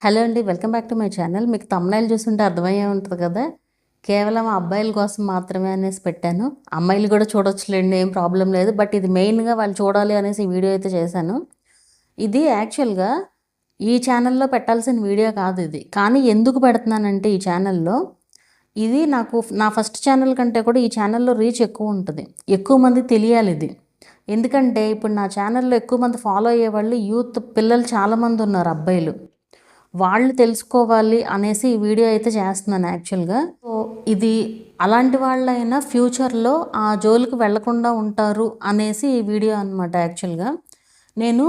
Hello అండి. Welcome back to my channel. మీకు thumbnail చూసుంటే అర్థమయ్యే ఉంటది కదా! కేవలం అబ్బాయిల కోసం మాత్రమే అనేసి పెట్టాను. అమ్మాయిలు కూడా చూడొచ్చులెండి, ఏం ప్రాబ్లమ్ లేదు. బట్ ఇది మెయిన్‌గా వాళ్ళు చూడాలి అనేసి ఈ వీడియో అయితే చేశాను. ఇది యాక్చువల్‌గా ఈ ఛానల్‌లో పెట్టాల్సిన వీడియో కాదు ఇది. కానీ ఎందుకు పెడుతున్నానంటే ఈ ఛానల్‌లో ఇది నాకు నా ఫస్ట్ ఛానల్ కంటే కూడా ఈ ఛానల్‌లో రీచ్ ఎక్కువ ఉంటది. ఎక్కువ మందికి తెలియాలి ఇది. ఎందుకంటే ఇప్పుడు నా ఛానల్‌లో ఎక్కువ మంది ఫాలో అయ్యేవాళ్ళు యూత్ పిల్లలు చాలామంది ఉన్నారు, అబ్బాయిలు. వాళ్ళు తెలుసుకోవాలి అనేసి ఈ వీడియో అయితే చేస్తున్నాను యాక్చువల్గా. సో ఇది అలాంటి వాళ్ళైనా ఫ్యూచర్లో ఆ జోలికి వెళ్లకుండా ఉంటారు అనేసి ఈ వీడియో అనమాట. యాక్చువల్గా నేను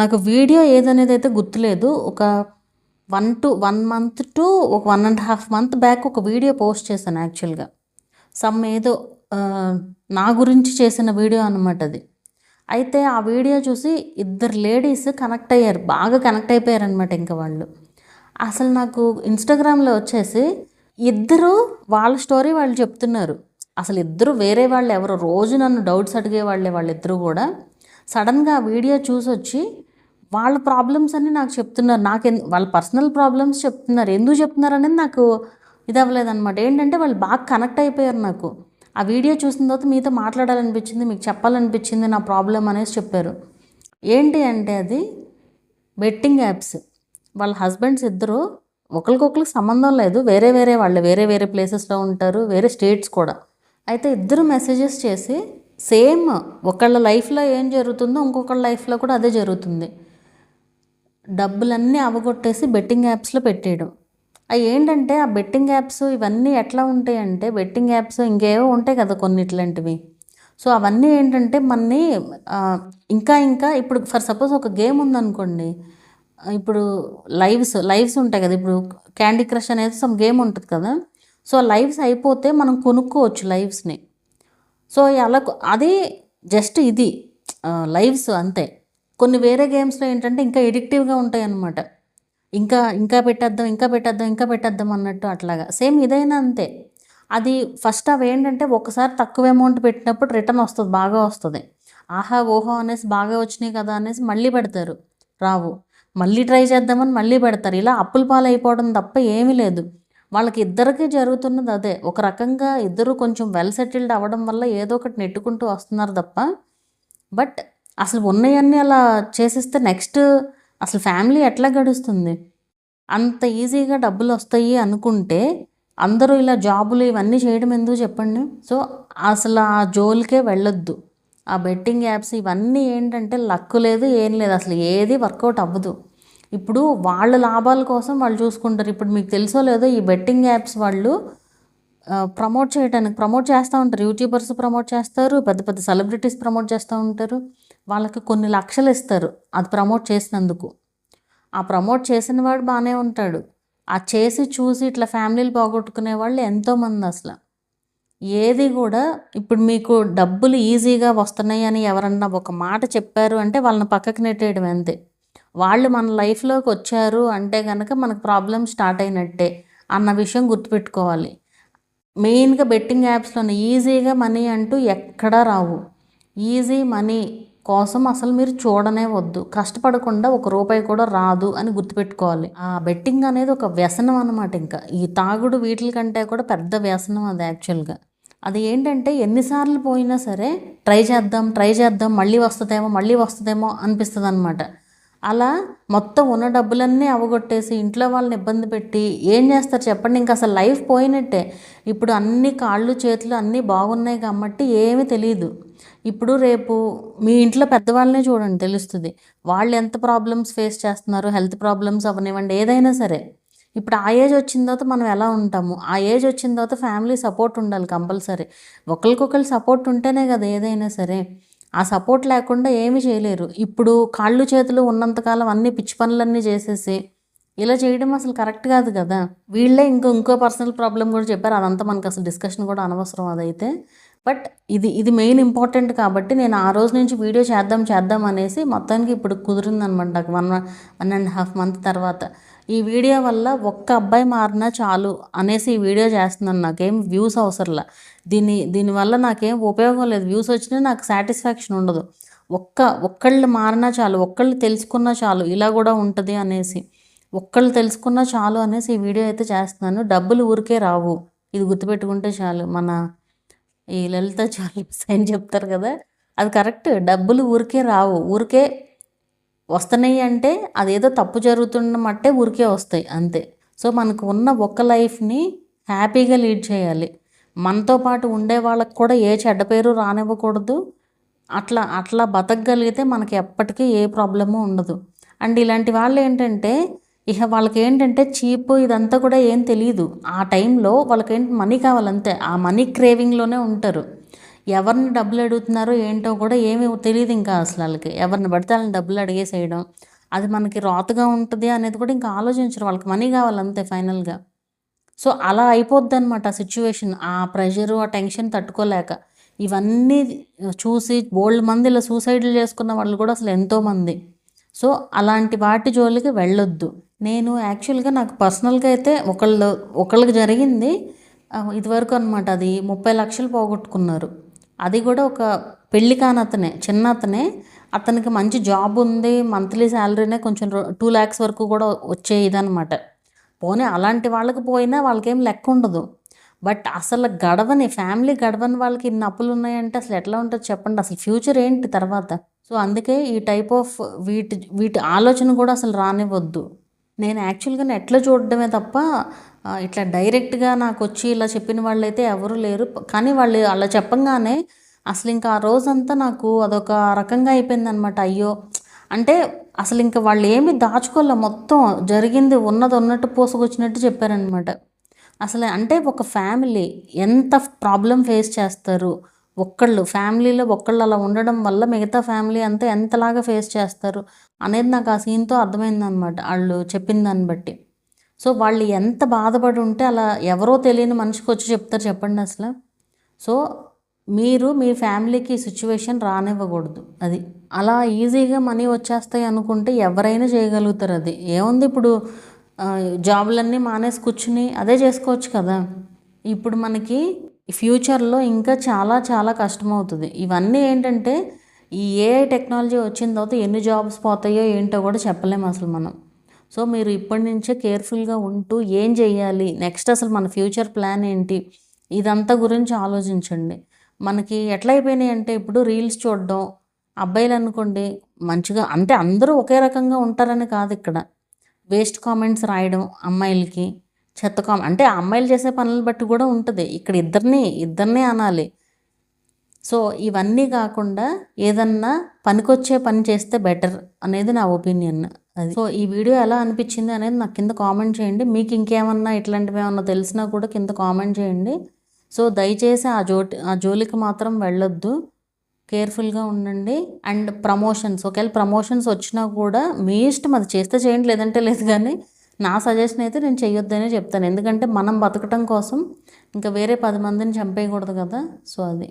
నాకు వీడియో ఏదనేది అయితే గుర్తులేదు. ఒక 1 మంత్ టు ఒక 1.5 మంత్ బ్యాక్ ఒక వీడియో పోస్ట్ చేశాను యాక్చువల్గా. ఏదో నా గురించి చేసిన వీడియో అనమాట అది. అయితే ఆ వీడియో చూసి ఇద్దరు లేడీస్ కనెక్ట్ అయ్యారు, బాగా కనెక్ట్ అయిపోయారనమాట. ఇంకా వాళ్ళు అసలు నాకు ఇన్స్టాగ్రామ్లో వచ్చేసి ఇద్దరు వాళ్ళ స్టోరీ వాళ్ళు చెప్తున్నారు. అసలు ఇద్దరు వేరే వాళ్ళు ఎవరో, రోజు నన్ను డౌట్స్ అడిగే వాళ్ళే వాళ్ళిద్దరూ కూడా. సడన్గా ఆ వీడియో చూసి వచ్చి వాళ్ళ ప్రాబ్లమ్స్ అన్నీ నాకు చెప్తున్నారు. వాళ్ళ పర్సనల్ ప్రాబ్లమ్స్ చెప్తున్నారు. ఎందుకు చెప్తున్నారు అనేది నాకు ఇది అవ్వలేదన్నమాట. ఏంటంటే వాళ్ళు బాగా కనెక్ట్ అయిపోయారు నాకు. ఆ వీడియో చూసిన తర్వాత మీతో మాట్లాడాలనిపించింది, మీకు చెప్పాలనిపించింది నా ప్రాబ్లం అనేసి చెప్పారు. ఏంటి అంటే అది బెట్టింగ్ యాప్స్. వాళ్ళ హస్బెండ్స్ ఇద్దరు ఒకరికొకరికి సంబంధం లేదు, వేరే వేరే వాళ్ళు, వేరే వేరే ప్లేసెస్లో ఉంటారు, వేరే స్టేట్స్ కూడా. అయితే ఇద్దరు మెసేజెస్ చేసి సేమ్ ఒకళ్ళ లైఫ్లో ఏం జరుగుతుందో ఇంకొకళ్ళ లైఫ్లో కూడా అదే జరుగుతుంది. డబ్బులన్నీ అవగొట్టేసి బెట్టింగ్ యాప్స్లో పెట్టేయడం. అవి ఏంటంటే ఆ బెట్టింగ్ యాప్స్ ఇవన్నీ ఎట్లా ఉంటాయంటే, బెట్టింగ్ యాప్స్ ఇంకేవో ఉంటాయి కదా కొన్ని ఇట్లాంటివి. సో అవన్నీ ఏంటంటే మనని ఇంకా ఇంకా ఇప్పుడు ఫర్ సపోజ్ ఒక గేమ్ ఉందనుకోండి, ఇప్పుడు లైవ్స్ ఉంటాయి కదా. ఇప్పుడు క్యాండీ క్రష్ అనేది సమ్ గేమ్ ఉంటుంది కదా. సో లైవ్స్ అయిపోతే మనం కొనుక్కోవచ్చు లైవ్స్ని. సో అలా అది జస్ట్ ఇది లైవ్స్ అంతే. కొన్ని వేరే గేమ్స్లో ఏంటంటే ఇంకా ఎడిక్టివ్గా ఉంటాయి అన్నమాట. ఇంకా ఇంకా పెట్టేద్దాం, ఇంకా పెట్టేద్దాం, ఇంకా పెట్టేద్దాం అన్నట్టు అట్లాగా. సేమ్ ఇదైనా అంతే. అది ఫస్ట్ అవేంటంటే ఒకసారి తక్కువ అమౌంట్ పెట్టినప్పుడు రిటర్న్ వస్తుంది, బాగా వస్తుంది. ఆహా ఓహో అనేసి బాగా వచ్చినాయి కదా అనేసి మళ్ళీ పెడతారు, రావు. మళ్ళీ ట్రై చేద్దామని మళ్ళీ పెడతారు. ఇలా అప్పుల పాలైపోవడం తప్ప ఏమీ లేదు. వాళ్ళకి ఇద్దరికీ జరుగుతున్నది అదే. ఒక రకంగా ఇద్దరు కొంచెం వెల్ సెటిల్డ్ అవ్వడం వల్ల ఏదో ఒకటి నెట్టుకుంటూ వస్తున్నారు తప్ప. బట్ అసలు ఉన్నవన్నీ అలా చేసేస్తే నెక్స్ట్ అసలు ఫ్యామిలీ ఎట్లా గడుస్తుంది? అంత ఈజీగా డబ్బులు వస్తాయి అనుకుంటే అందరూ ఇలా జాబులు ఇవన్నీ చేయడం ఎందుకు చెప్పండి? సో అసలు ఆ జోలికే వెళ్ళొద్దు. ఆ బెట్టింగ్ యాప్స్ ఇవన్నీ ఏంటంటే లక్ లేదు, ఏం లేదు, అసలు ఏది వర్కౌట్ అవ్వదు. ఇప్పుడు వాళ్ళ లాభాల కోసం వాళ్ళు చూసుకుంటారు. ఇప్పుడు మీకు తెలుసో లేదో ఈ బెట్టింగ్ యాప్స్ వాళ్ళు ప్రమోట్ చేస్తూ ఉంటారు. యూట్యూబర్స్ ప్రమోట్ చేస్తారు, పెద్ద పెద్ద సెలబ్రిటీస్ ప్రమోట్ చేస్తూ ఉంటారు. వాళ్ళకి కొన్ని లక్షలు ఇస్తారు అది ప్రమోట్ చేసినందుకు. ఆ ప్రమోట్ చేసిన వాడు బాగానే ఉంటాడు, ఆ చేసి చూసి ఇట్లా ఫ్యామిలీలు పోగొట్టుకునే వాళ్ళు ఎంతోమంది. అసలు ఏది కూడా ఇప్పుడు మీకు డబ్బులు ఈజీగా వస్తున్నాయి అని ఎవరన్నా ఒక మాట చెప్పారు అంటే వాళ్ళని పక్కకు నెట్టేయడం అంతే. వాళ్ళు మన లైఫ్లోకి వచ్చారు అంటే కనుక మనకు ప్రాబ్లం స్టార్ట్ అయినట్టే అన్న విషయం గుర్తుపెట్టుకోవాలి. మెయిన్గా బెట్టింగ్ యాప్స్లోనే ఈజీగా మనీ అంటూ ఎక్కడా రావు. ఈజీ మనీ కోసం అసలు మీరు చూడనే వద్దు. కష్టపడకుండా ఒక రూపాయి కూడా రాదు అని గుర్తుపెట్టుకోవాలి. ఆ బెట్టింగ్ అనేది ఒక వ్యసనం అనమాట. ఇంకా ఈ తాగుడు వీటిల కంటే కూడా పెద్ద వ్యసనం అది యాక్చువల్గా. అది ఏంటంటే ఎన్నిసార్లు పోయినా సరే ట్రై చేద్దాం మళ్ళీ వస్తుందేమో అనిపిస్తుంది అనమాట. అలా మొత్తం ఉన్న డబ్బులన్నీ అవగొట్టేసి ఇంట్లో వాళ్ళని ఇబ్బంది పెట్టి ఏం చేస్తారు చెప్పండి? ఇంకా అసలు లైఫ్ పోయినట్టే. ఇప్పుడు అన్ని కాళ్ళు చేతులు అన్నీ బాగున్నాయి కాబట్టి ఏమీ తెలియదు. ఇప్పుడు రేపు మీ ఇంట్లో పెద్దవాళ్ళనే చూడండి, తెలుస్తుంది వాళ్ళు ఎంత ప్రాబ్లమ్స్ ఫేస్ చేస్తున్నారు. హెల్త్ ప్రాబ్లమ్స్ అవనివ్వండి, ఏదైనా సరే. ఇప్పుడు ఆ ఏజ్ వచ్చిన తర్వాత మనం ఎలా ఉంటాము? ఆ ఏజ్ వచ్చిన తర్వాత ఫ్యామిలీ సపోర్ట్ ఉండాలి కంపల్సరీ. ఒకరికొకరు సపోర్ట్ ఉంటేనే కదా ఏదైనా సరే. ఆ సపోర్ట్ లేకుండా ఏమీ చేయలేరు. ఇప్పుడు కాళ్ళు చేతులు ఉన్నంతకాలం అన్ని పిచ్చి పనులన్నీ చేసేసి ఇలా చేయడం అసలు కరెక్ట్ కాదు కదా. వీళ్ళే ఇంకో పర్సనల్ ప్రాబ్లం కూడా చెప్పారు, అదంతా మనకు అసలు డిస్కషన్ కూడా అనవసరం అదైతే. బట్ ఇది మెయిన్ ఇంపార్టెంట్ కాబట్టి నేను ఆ రోజు నుంచి వీడియో చేద్దాం అనేసి మొత్తానికి ఇప్పుడు కుదిరిందనమాట నాకు 1.5 మంత్ తర్వాత. ఈ వీడియో వల్ల ఒక్క అబ్బాయి మారినా చాలు అనేసి ఈ వీడియో చేస్తున్నాను. నాకేం వ్యూస్ అవసరంలా. దీనివల్ల నాకేం ఉపయోగం లేదు. వ్యూస్ వచ్చినా నాకు సాటిస్ఫాక్షన్ ఉండదు. ఒక్కళ్ళు మారినా చాలు, ఒక్కళ్ళు తెలుసుకున్నా చాలు ఇలా కూడా ఉంటుంది అనేసి. ఒక్కళ్ళు తెలుసుకున్నా చాలు అనేసి ఈ వీడియో అయితే చేస్తున్నాను. డబ్బులు ఊరికే రావు, ఇది గుర్తుపెట్టుకుంటే చాలు. మన ఈ లలిత జ్యువెలర్స్ అని చెప్తారు కదా, అది కరెక్ట్. డబ్బులు ఊరికే రావు, ఊరికే వస్తున్నాయి అంటే అదేదో తప్పు జరుగుతున్నమట్టే ఊరికే వస్తాయి అంతే. సో మనకు ఉన్న ఒక్క లైఫ్ని హ్యాపీగా లీడ్ చేయాలి. మనతో పాటు ఉండే వాళ్ళకి కూడా ఏ చెడ్డ పేరు రానివ్వకూడదు. అట్లా అట్లా బతకగలిగితే మనకి ఎప్పటికీ ఏ ప్రాబ్లము ఉండదు. అండ్ ఇలాంటి వాళ్ళు ఏంటంటే వాళ్ళకి ఏంటంటే చీప్ ఇదంతా కూడా ఏం తెలియదు. ఆ టైంలో వాళ్ళకేంటి మనీ కావాలంతే, ఆ మనీ క్రేవింగ్లోనే ఉంటారు. ఎవరిని డబ్బులు అడుగుతున్నారో ఏంటో కూడా ఏమీ తెలియదు ఇంకా అసలు వాళ్ళకి. ఎవరిని పడితే వాళ్ళని డబ్బులు అడిగేసేయడం, అది మనకి రాతగా ఉంటుంది అనేది కూడా ఇంకా ఆలోచించరు. వాళ్ళకి మనీ కావాలంతే ఫైనల్గా. సో అలా అయిపోద్ది అనమాట ఆ సిచ్యువేషన్. ఆ ప్రెషరు, ఆ టెన్షన్ తట్టుకోలేక ఇవన్నీ చూసి బోల్డ్ మంది ఇలా సూసైడ్లు చేసుకున్న వాళ్ళు కూడా అసలు ఎంతోమంది. సో అలాంటి వాటి జోలికి వెళ్ళొద్దు. నేను యాక్చువల్గా నాకు పర్సనల్గా అయితే ఒకళ్ళకి జరిగింది ఇదివరకు అనమాట. అది 30 లక్షలు పోగొట్టుకున్నారు. అది కూడా ఒక పెళ్ళి కాని అతనే, చిన్న అతనే. అతనికి మంచి జాబ్ ఉంది, మంత్లీ శాలరీనే కొంచెం 2 lakhs వరకు కూడా వచ్చే ఇదనమాట. పోనీ అలాంటి వాళ్ళకి పోయినా వాళ్ళకేం లెక్క ఉండదు. బట్ అసలు ఫ్యామిలీ గడవని వాళ్ళకి ఇన్ని అప్పులు ఉన్నాయంటే అసలు ఎట్లా ఉంటుంది చెప్పండి. అసలు ఫ్యూచర్ ఏంటి తర్వాత? సో అందుకే ఈ టైప్ ఆఫ్ వీటి ఆలోచన కూడా అసలు రానివ్వద్దు. నేను యాక్చువల్గా నెట్లో చూడడమే తప్ప ఇట్లా డైరెక్ట్గా నాకు వచ్చి ఇలా చెప్పిన వాళ్ళైతే ఎవరు లేరు. కానీ వాళ్ళు అలా చెప్పంగానే అసలు ఇంకా ఆ రోజంతా నాకు అదొక రకంగా అయిపోయిందనమాట. అయ్యో అంటే అసలు ఇంకా వాళ్ళు ఏమి దాచుకోలే, మొత్తం జరిగింది ఉన్నది ఉన్నట్టు పోసుకొచ్చినట్టు చెప్పారనమాట. అసలు అంటే ఒక ఫ్యామిలీ ఎంత ప్రాబ్లం ఫేస్ చేస్తారు, ఫ్యామిలీలో ఒక్కళ్ళు అలా ఉండడం వల్ల మిగతా ఫ్యామిలీ అంతా ఎంతలాగా ఫేస్ చేస్తారు అనేది నాకు ఆ సీన్తో అర్థమైందనమాట, వాళ్ళు చెప్పిన దాన్ని బట్టి. సో వాళ్ళు ఎంత బాధపడి ఉంటే అలా ఎవరో తెలియని మనిషికి వచ్చి చెప్తారు చెప్పండి అసలు. సో మీరు మీ ఫ్యామిలీకి సిచ్యువేషన్ రానివ్వకూడదు. అది అలా ఈజీగా మనీ వచ్చేస్తాయి అనుకుంటే ఎవరైనా చేయగలుగుతారు. అది ఏముంది, ఇప్పుడు జాబులన్నీ మానేసి కూర్చుని అదే చేసుకోవచ్చు కదా. ఇప్పుడు మనకి ఫ్యూచర్లో ఇంకా చాలా చాలా కష్టమవుతుంది. ఇవన్నీ ఏంటంటే ఈ ఏఐ టెక్నాలజీ వచ్చిన తర్వాత ఎన్ని జాబ్స్ పోతాయో ఏంటో కూడా చెప్పలేము అసలు మనం. సో మీరు ఇప్పటి నుంచే కేర్ఫుల్గా ఉంటూ ఏం చేయాలి నెక్స్ట్, అసలు మన ఫ్యూచర్ ప్లాన్ ఏంటి, ఇదంతా గురించి ఆలోచించండి. మనకి ఎట్లా అయిపోయినాయి అంటే ఇప్పుడు రీల్స్ చూడడం, అబ్బాయిలు అనుకోండి మంచిగా, అంటే అందరూ ఒకే రకంగా ఉంటారని కాదు, ఇక్కడ వేస్ట్ కామెంట్స్ రాయడం అమ్మాయిలకి, చెత్త అంటే ఆ అమ్మాయిలు చేసే పనులు బట్టి కూడా ఉంటుంది. ఇక్కడ ఇద్దరిని అనాలి. సో ఇవన్నీ కాకుండా ఏదన్నా పనికొచ్చే పని చేస్తే బెటర్ అనేది నా ఒపీనియన్. అది. సో ఈ వీడియో ఎలా అనిపించింది అనేది నాకు కింద కామెంట్ చేయండి. మీకు ఇంకేమన్నా ఇట్లాంటివి ఏమన్నా తెలిసినా కూడా కింద కామెంట్ చేయండి. సో దయచేసి ఆ జోలికి మాత్రం వెళ్ళొద్దు, కేర్ఫుల్గా ఉండండి. అండ్ ఒకవేళ ప్రమోషన్స్ వచ్చినా కూడా మీ ఇష్టం, అది చేస్తే చేయండి లేదంటే లేదు. కానీ నా సజెషన్ అయితే నేను చెయ్యొద్దనే చెప్తాను. ఎందుకంటే మనం బతకటం కోసం ఇంకా వేరే 10 మందిని చంపేయకూడదు కదా. సో అది.